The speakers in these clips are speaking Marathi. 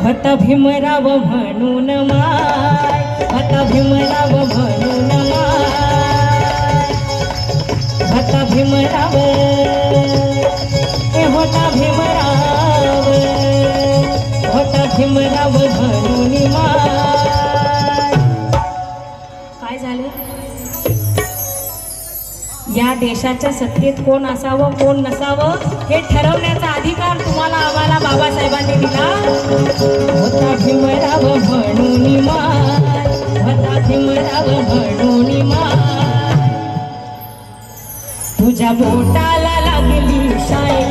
होता भीमराव म्हणून माय, होता भीमराव म्हणून माय, होता भीमराव, होता भीमराव, होता भीमराव म्हणून माय. काय झालं? या देशाच्या सत्तेत कोण असावं कोण नसावं हे ठरवण्याचा अधिकार तुम्हाला आम्हाला बाबासाहेबांनी दिला. होता भीमराव म्हणून माय, होता भीमराव म्हणून माय. तुझ्या बोटाला लागली शाय,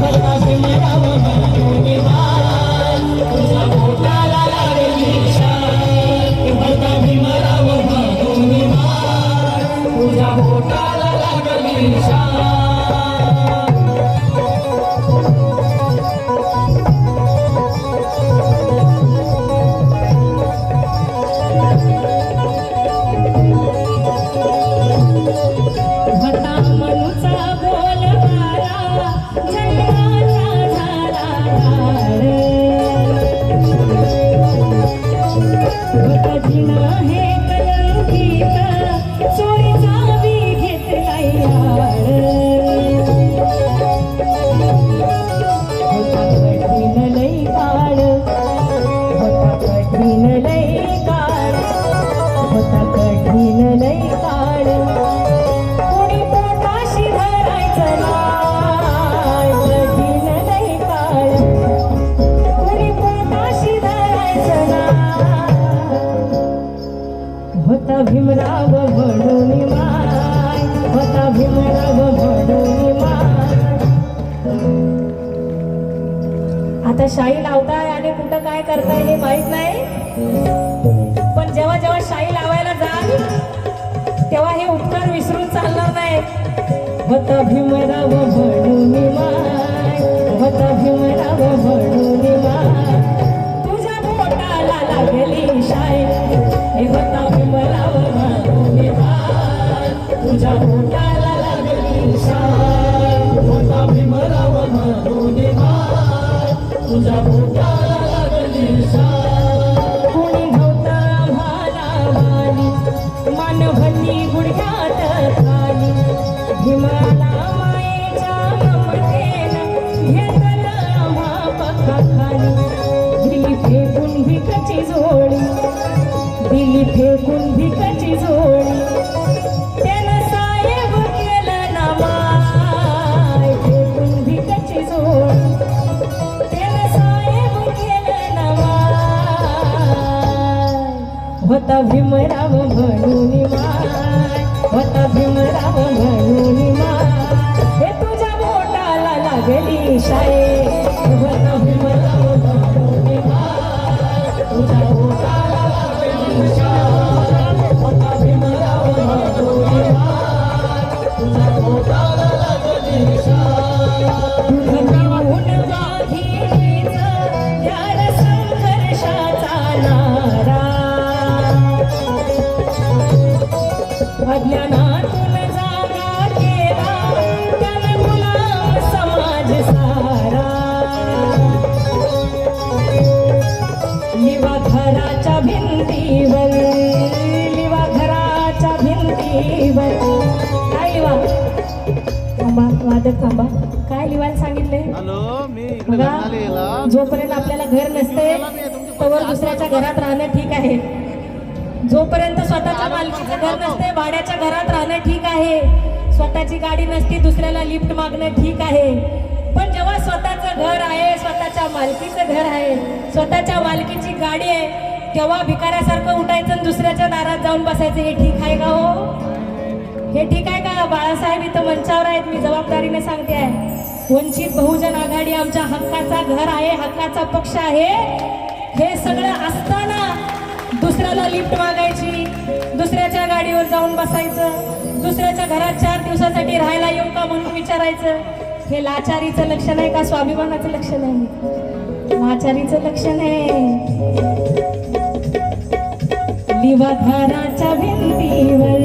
होता भीमराव म्हणून माय. तुझ्या बोटाला लागली शाय, होता भीमराव म्हणून माय. तुझ्या बोटाला लागली शाय. होता भीमराव म्हणून माय, होता भीमराव म्हणून माय. आता शाई लावताय आणि कुठं काय करताय हे माहित नाही, पण जेव्हा जेव्हा शाई लावायला जाल तेव्हा हे उपकार विसरून चालणार नाही. होता भीमराव म्हणून माय, होता भीमराव म्हणून माय. तुझ्या बोटाला लागली शाई, होता भीमराव म्हणून माय. तुझ्या बोटाला लागली शाय, होता भीमराव म्हणून माय. तुझ्या बोटाला लागली शाय. कोणी नव्हतं आम्हाला माली, मानवली गुडघ्यात खाली. भीमाला मायेच्या ममतेनं घेतलं आम्हा पखाखाली. दिली फेकून भिकाची जोडी, दिली फेकून भिकाची जोडी. त्यानं साहेब केलं ना माय, फेकून भिकाची जोडी. त्यानं साहेब केलं ना माय. होता भीमराव म्हणून माय, होता भीमराव म्हणून माय. हे तुझ्या बोटाला लागली शाये, होता भीमराव म्हणून माय. तुझ्या बोटाला लागली शाय, होता भीमराव म्हणून माय. तुझ्या बोटाला लागली शाय. तुझं वाघिणीचं ध्यान संघर्षाचा नारा, अज्ञानातून जागा केला त्यानं गुलाम समाज सारा. लिवा घराच्या भिंतीवर, लिवा घराच्या भिंतीवर. काय लिवा? थांबा वादक थांबा. काय लिवायला सांगितले? बघा, जोपर्यंत आपल्याला घर नसते तोवर दुसऱ्याच्या घरात राहणं ठीक आहे. जोपर्यंत स्वतःच्या मालकीचं घर नसते भाड्याच्या घरात राहणं ठीक आहे. स्वतःची गाडी नसती दुसऱ्याला लिफ्ट मागणं ठीक आहे. पण जेव्हा स्वतःचं घर आहे, स्वतःच्या मालकीचं घर आहे, स्वतःच्या मालकीची गाडी आहे, तेव्हा भिकाऱ्यासारखं उठायचं आणि दुसऱ्याच्या दारात जाऊन बसायचं. हे ठीक आहे का हो? हे ठीक आहे का? बाळासाहेब इथं मंचावर आहेत, मी जबाबदारीने सांगते आहे. वंचित बहुजन आघाडी आमच्या हक्काचा घर आहे, हक्काचा पक्ष आहे. हे सगळं असताना दुसऱ्याला लिफ्ट मागायची, दुसऱ्याच्या गाडीवर जाऊन बसायचं, दुसऱ्याच्या घरात 4 दिवसासाठी राहायला येऊ का म्हणून विचारायचं. हे लाचारीचं लक्षण आहे का स्वाभिमानाचं लक्षण आहे? लाचारीचं लक्षण आहे. लिवा घराच्या भिंतीवर